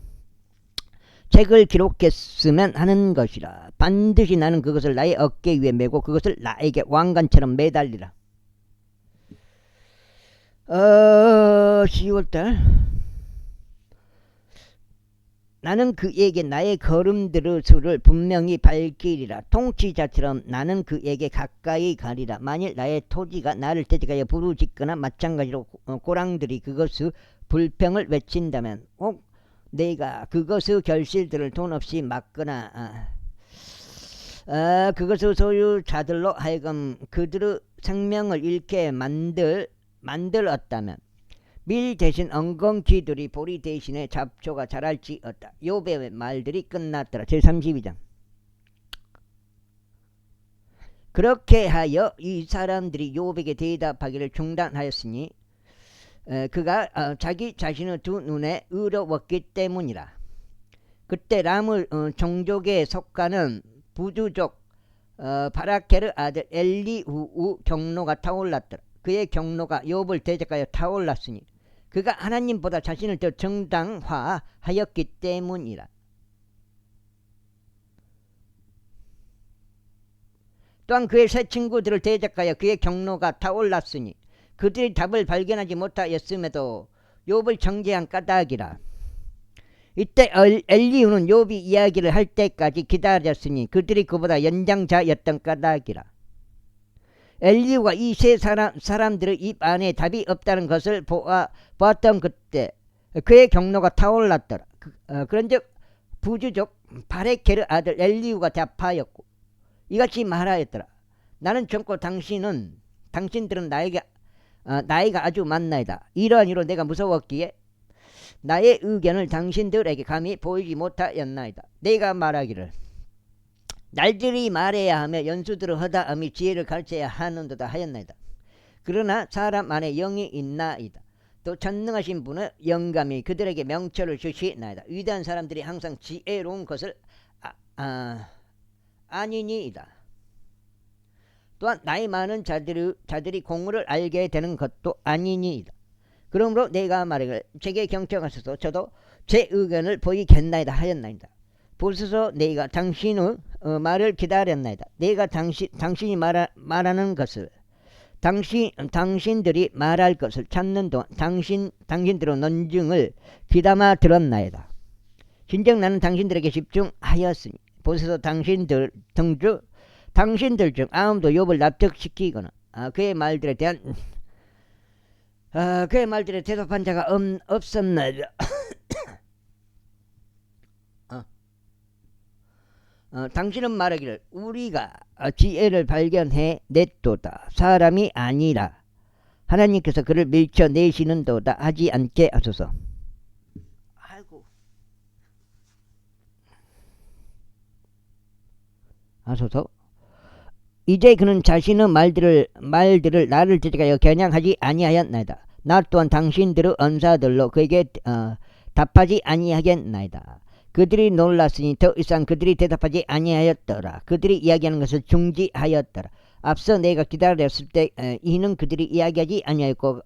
책을 기록했으면 하는 것이라. 반드시 나는 그것을 나의 어깨 위에 메고 그것을 나에게 왕관처럼 매달리라. 10월달 나는 그에게 나의 걸음들의 수를 분명히 밝히리라. 통치자처럼 나는 그에게 가까이 가리라. 만일 나의 토지가 나를 대적하여 부르짖거나 마찬가지로 고랑들이 그것의 불평을 외친다면 내가 그것의 결실들을 돈 없이 막거나 그것의 소유자들로 하여금 그들의 생명을 잃게 만들었다면 밀 대신 엉겅퀴들이 보리 대신에 잡초가 자랄지어다. 욥의 말들이 끝났더라. 제32장. 그렇게 하여 이 사람들이 욥에게 대답하기를 중단하였으니 그가 자기 자신의 두 눈에 의로웠기 때문이라. 그때 람의 종족에 속하는 부두족 바라케르 아들 엘리후의 경로가 타올랐더라. 그의 경로가 욥을 대적하여 타올랐으니 그가 하나님보다 자신을 더 정당화하였기 때문이라. 또한 그의 새 친구들을 대적하여 그의 경로가 타올랐으니 그들이 답을 발견하지 못하였음에도 욥을 정죄한 까닭이라. 이때 엘리후는 욥이 이야기를 할 때까지 기다렸으니 그들이 그보다 연장자였던 까닭이라. 엘리후가 이 세 사람들의 입 안에 답이 없다는 것을 보았던 그때 그의 경로가 타올랐더라. 그런즉 부주족 바레케르 아들 엘리후가 답하였고 이같이 말하였더라. 나는 젊고 당신들은 나이가 아주 많나이다. 이러한 이유로 내가 무서웠기에 나의 의견을 당신들에게 감히 보이지 못하였나이다. 내가 말하기를 날들이 말해야 하며 연수들을 허다함이 지혜를 가르쳐야 하는도다 하였나이다. 그러나 사람 안에 영이 있나이다. 또 전능하신 분의 영감이 그들에게 명철을 주시나이다. 위대한 사람들이 항상 지혜로운 것을 아니니이다. 또한 나이 많은 자들이 공의를 알게 되는 것도 아니니이다. 그러므로 내가 말하기를 제게 경청하소서. 저도 제 의견을 보이겠나이다 하였나이다. 보소서 내가 당신의 말을 기다렸나이다. 내가 당신이 말하는 것을 당신들이 말할 것을 찾는 동안 당신들의 논증을 귀담아 들었나이다. 진정 나는 당신들에게 집중하였으니 보소서 당신들 중 아무도 욥을 납득시키거나 그의 말들에 대답한 자가 없었나이다. 당신은 말하기를 우리가 지혜를 발견해 냈도다. 사람이 아니라 하나님께서 그를 밀쳐내시는도다 하지 않게 하소서. 아이고. 하소서. 이제 그는 자신의 말들을 나를 대적하여 겨냥하지 아니하였나이다. 나 또한 당신들의 언사들로 그에게 답하지 아니하겠나이다. 그들이 놀랐으니 더 이상 그들이 대답하지 아니하였더라. 그들이 이야기하는 것을 중지하였더라. 앞서 내가 기다렸을 때 이는 그들이 이야기하지 아니하였고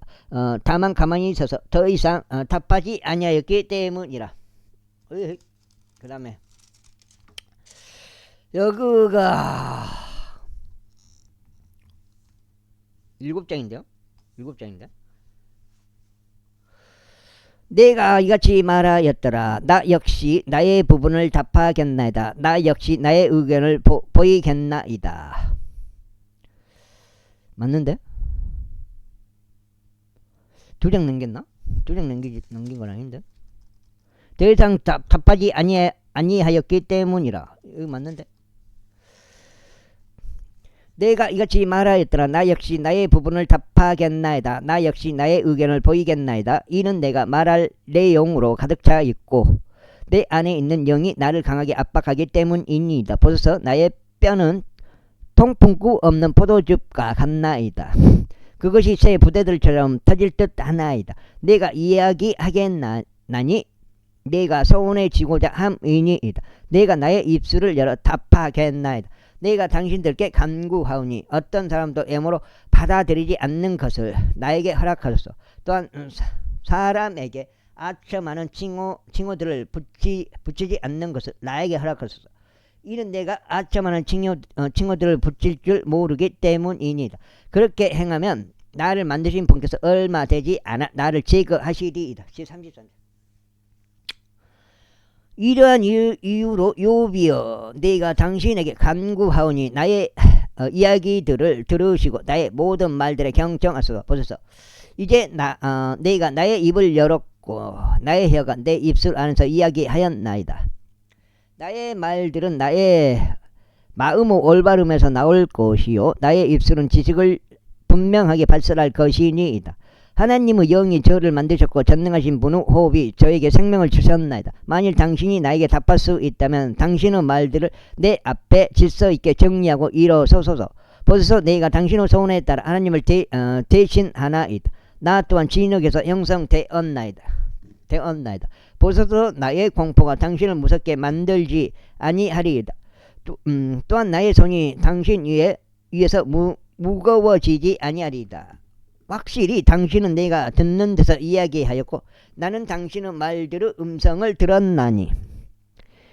다만 가만히 있어서 더 이상 답하지 아니하였기 때문이라. 그 다음에 여기가 7장인데요. 7장인데 내가 이같이 말하였더라. 나 역시 나의 부분을 답하겠나이다. 나 역시 나의 의견을 보이겠나이다. 맞는데? 2장 넘겼나? 2장 넘긴 건 아닌데? 더 이상 답하지 아니하였기 때문이라. 이거 맞는데? 내가 이같이 말하였더라. 나 역시 나의 부분을 답하겠나이다. 나 역시 나의 의견을 보이겠나이다. 이는 내가 말할 내용으로 가득 차 있고 내 안에 있는 영이 나를 강하게 압박하기 때문이니이다. 보소서 나의 뼈는 통풍구 없는 포도즙과 같나이다. 그것이 새 부대들처럼 터질 듯 하나이다. 내가 이야기하겠나니 내가 서운해지고자 함이니이다. 내가 나의 입술을 열어 답하겠나이다. 내가 당신들께 간구하오니 어떤 사람도 애모로 받아들이지 않는 것을 나에게 허락하소서. 또한 사람에게 아첨하는 칭호들을 붙이지 않는 것을 나에게 허락하소서. 이는 내가 아첨하는 칭호들을 붙일 줄 모르기 때문이니다. 그렇게 행하면 나를 만드신 분께서 얼마 되지 않아 나를 제거하시리이다. 제33절. 이러한 이유로 욥이여 내가 당신에게 간구하오니 나의 이야기들을 들으시고 나의 모든 말들에 경청하소서. 보소서. 이제 내가 나의 입을 열었고 나의 혀가 내 입술 안에서 이야기하였나이다. 나의 말들은 나의 마음의 올바름에서 나올 것이요 나의 입술은 지식을 분명하게 발설할 것이니이다. 하나님의 영이 저를 만드셨고 전능하신 분의 호흡이 저에게 생명을 주셨나이다. 만일 당신이 나에게 답할 수 있다면 당신의 말들을 내 앞에 질서 있게 정리하고 이뤄소서. 보소서. 내가 당신의 소원에 따라 하나님을 대신하나이다. 나 또한 진흙에서 형성되었나이다. 보소서. 나의 공포가 당신을 무섭게 만들지 아니하리이다. 또한 나의 손이 당신 위에서 무거워지지 아니하리이다. 확실히 당신은 내가 듣는 데서 이야기하였고 나는 당신의 말들의 음성을 들었나니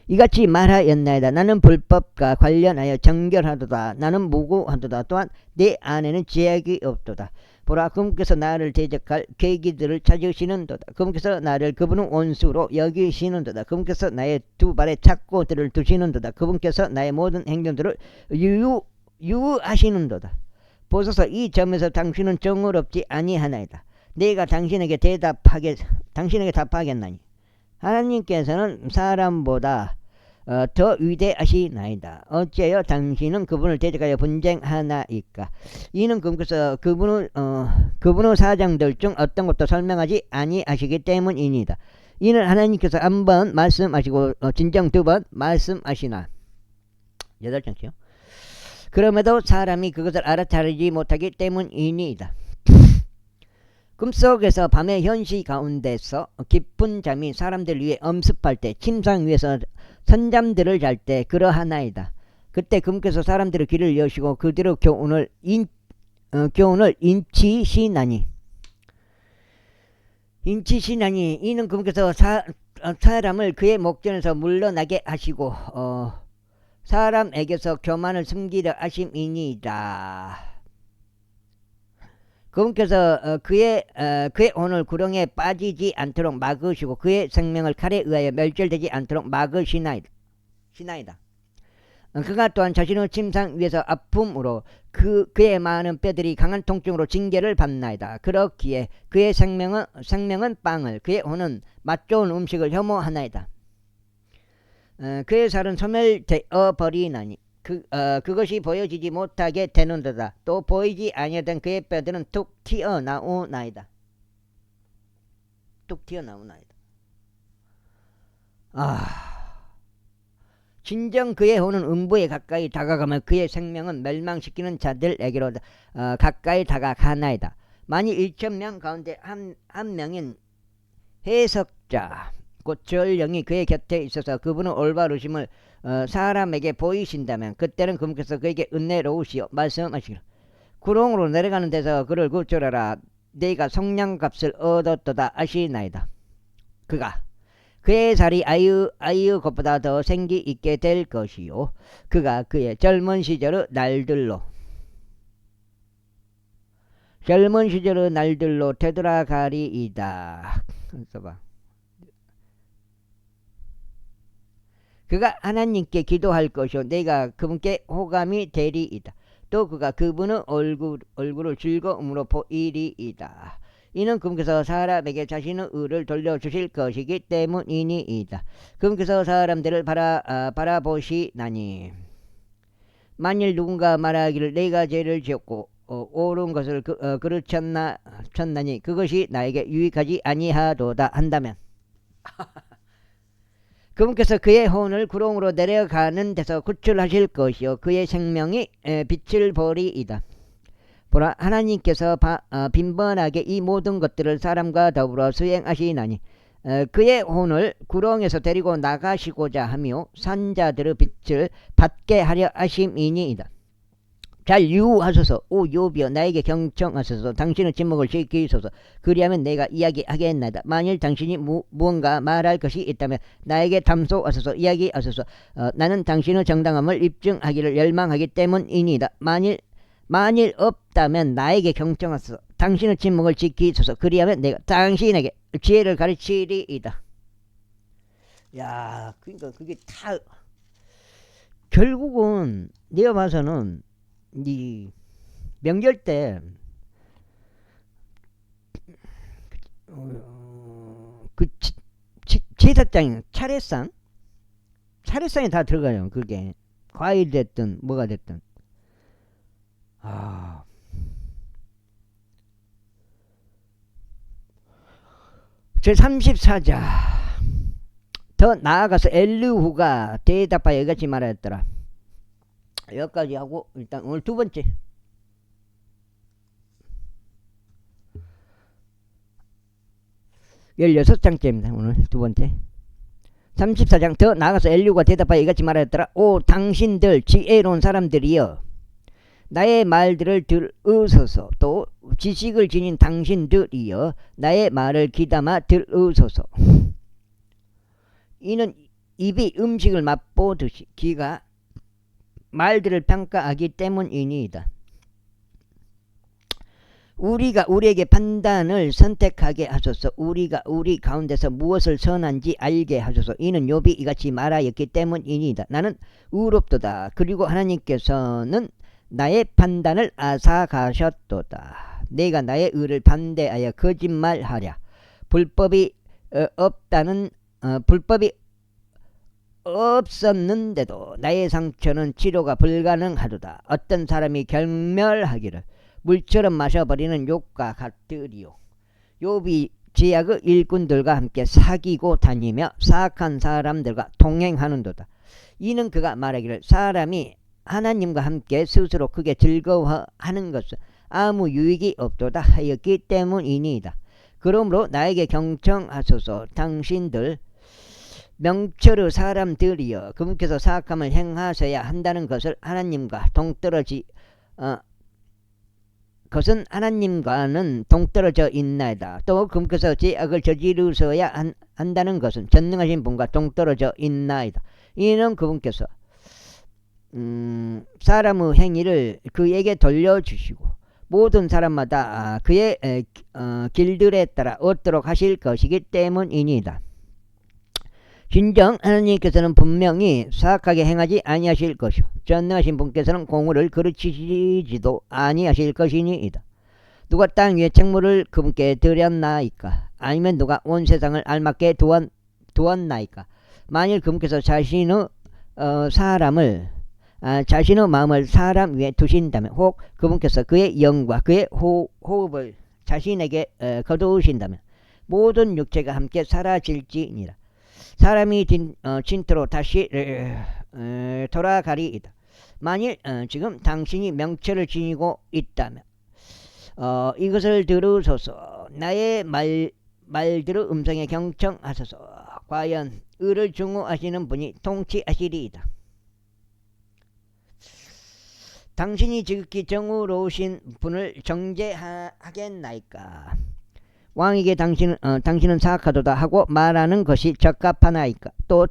이같이 말하였나이다. 나는 불법과 관련하여 정결하도다. 나는 무고하도다. 또한 내 안에는 제약이 없도다. 보라, 그분께서 나를 대적할 계기들을 찾으시는도다. 그분께서 나를 그분의 원수로 여기시는도다. 그분께서 나의 두 발에 착고들을 두시는도다. 그분께서 나의 모든 행동들을 유하시는도다. 보소서. 이 점에서 당신은 정의롭지 아니하나이다. 내가 당신에게 답하겠나니 하나님께서는 사람보다 더 위대하시나이다. 어째요 당신은 그분을 대적하여 분쟁하나이까. 이는 그분께서 그분의 사장들 중 어떤 것도 설명하지 아니하시기 때문이니다. 이는 하나님께서 한 번 말씀하시고 진정 두 번 말씀하시나. 8장이요. 그럼에도 사람이 그것을 알아차리지 못하기 때문이니이다. 꿈속에서 밤의 현시 가운데서 깊은 잠이 사람들 위해 엄습할 때, 침상 위에서 선잠들을 잘 때 그러하나이다. 그때 그분께서 사람들의 귀를 여시고 그들의 교훈을 인치시나니 이는 그분께서 사람을 그의 목전에서 물러나게 하시고 사람에게서 교만을 숨기려 하심이니이다. 그분께서 그의 혼을 구렁에 빠지지 않도록 막으시고 그의 생명을 칼에 의하여 멸절되지 않도록 막으시나이다. 그가 또한 자신의 침상 위에서 아픔으로 그의 많은 뼈들이 강한 통증으로 징계를 받나이다. 그렇기에 그의 생명은 빵을, 그의 혼은 맛좋은 음식을 혐오하나이다. 그의 살은 소멸되어 버리나니 그것이 보여지지 못하게 되는도다. 또 보이지 아니하던 그의 뼈들은 툭 튀어나오나이다. 진정 그의 혼은 음부에 가까이 다가가며 그의 생명은 멸망시키는 자들에게로 가까이 다가가나이다. 만일 1,000명 가운데 한 명인 해석자 곧 전령이 그의 곁에 있어서 그분의 올바르심을 사람에게 보이신다면 그때는 그분께서 그에게 은혜로우시오 말씀하시기를 구렁으로 내려가는 데서 그를 구출하라. 네가 속량값을 얻었도다 하시나이다. 그의 살이 아이의 것보다 더 생기 있게 될 것이요 그가 그의 젊은 시절의 날들로 되돌아가리이다. 그가 하나님께 기도할 것이요 내가 그분께 호감이 되리이다. 또 그가 그분의 얼굴을 즐거움으로 보이리이다. 이는 그분께서 사람에게 자신의 의를 돌려주실 것이기 때문이니이다. 그분께서 사람들을 바라보시나니 만일 누군가 말하기를 내가 죄를 지었고 옳은 것을 그르쳤나니 그것이 나에게 유익하지 아니하도다 한다면 그분께서 그의 혼을 구렁으로 내려가는 데서 구출하실 것이요 그의 생명이 빛을 보리이다. 보라, 하나님께서 빈번하게 이 모든 것들을 사람과 더불어 수행하시나니 그의 혼을 구렁에서 데리고 나가시고자 하며 산자들의 빛을 받게 하려 하심이니이다. 잘 유하소서. 오 욥이여 나에게 경청하소서. 당신의 침묵을 지키소서. 그리하면 내가 이야기하겠나이다. 만일 당신이 무언가 말할 것이 있다면 나에게 담소하소서. 이야기하소서. 나는 당신의 정당함을 입증하기를 열망하기 때문이니이다. 만일 없다면 나에게 경청하소서. 당신의 침묵을 지키소서. 그리하면 내가 당신에게 지혜를 가르치리이다. 야, 그러니까 그게 다 결국은 내가 봐서는 이 명절 때 그 제사장 차례상에 다 들어가요. 그게 과일 됐든 뭐가 됐든. 제34자 더 나아가서 엘리후가 대답하여 이같이 말하였더라. 여기까지 하고 일단 오늘 두 번째 16장째입니다. 오늘 두 번째 34장 더 나아가서 엘리후가 대답하여 이같이 말하였더라. 오 당신들 지혜로운 사람들이여 나의 말들을 들으소서. 또 지식을 지닌 당신들이여 나의 말을 귀담아 들으소서. 이는 입이 음식을 맛보듯이 귀가 말들을 평가하기 때문이니이다. 우리가 우리에게 판단을 선택하게 하소서. 우리가 우리 가운데서 무엇을 선한지 알게 하소서. 이는 욥이 이같이 말하였기 때문이니이다. 나는 의롭도다. 그리고 하나님께서는 나의 판단을 앗아가셨도다. 내가 나의 의를 반대하여 거짓말하랴. 불법이 없었는데도 나의 상처는 치료가 불가능하도다. 어떤 사람이 경멸하기를 물처럼 마셔버리는 욥과 같으리요. 욥이 제약의 일꾼들과 함께 사귀고 다니며 사악한 사람들과 동행하는도다. 이는 그가 말하기를 사람이 하나님과 함께 스스로 크게 즐거워하는 것은 아무 유익이 없도다 하였기 때문이니이다. 그러므로 나에게 경청하소서. 당신들 명철의 사람들이여 그분께서 사악함을 행하셔야 한다는 것을 하나님과 그것은 하나님과는 동떨어져 있나이다. 또 그분께서 죄악을 저지르셔야 한다는 것은 전능하신 분과 동떨어져 있나이다. 이는 그분께서 사람의 행위를 그에게 돌려주시고 모든 사람마다 그의 길들에 따라 얻도록 하실 것이기 때문이니이다. 진정 하나님께서는 분명히 사악하게 행하지 아니하실 것이요 전능하신 분께서는 공의를 그르치시지도 아니하실 것이니이다. 누가 땅 위에 책무를 그분께 드렸나이까? 아니면 누가 온 세상을 알맞게 두었나이까? 만일 그분께서 자신의 마음을 사람 위에 두신다면, 혹 그분께서 그의 영과 그의 호흡을 자신에게 거두신다면 모든 육체가 함께 사라질지니라. 사람이 진토로 다시 돌아가리이다. 만일 지금 당신이 명철을 지니고 있다면 이것을 들으소서. 나의 말들의 음성에 경청하소서. 과연 의를 중후하시는 분이 통치하시리이다. 당신이 지극히 정의로우신 분을 정죄하겠나이까? 왕에게 당신은 사악하도다 하고 말하는 것이 적합하나이까? 또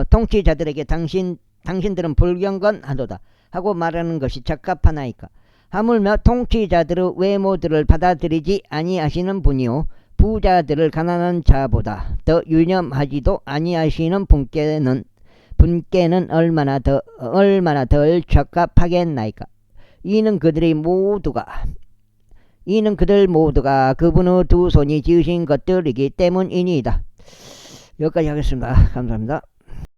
통치자들에게 당신들은 불경건하도다 하고 말하는 것이 적합하나이까? 하물며 통치자들의 외모들을 받아들이지 아니하시는 분이요 부자들을 가난한 자보다 더 유념하지도 아니하시는 분께는 얼마나 덜 적합하겠나이까? 이는 그들 모두가 그분의 두 손이 지으신 것들이기 때문이니이다. 여기까지 하겠습니다. 감사합니다.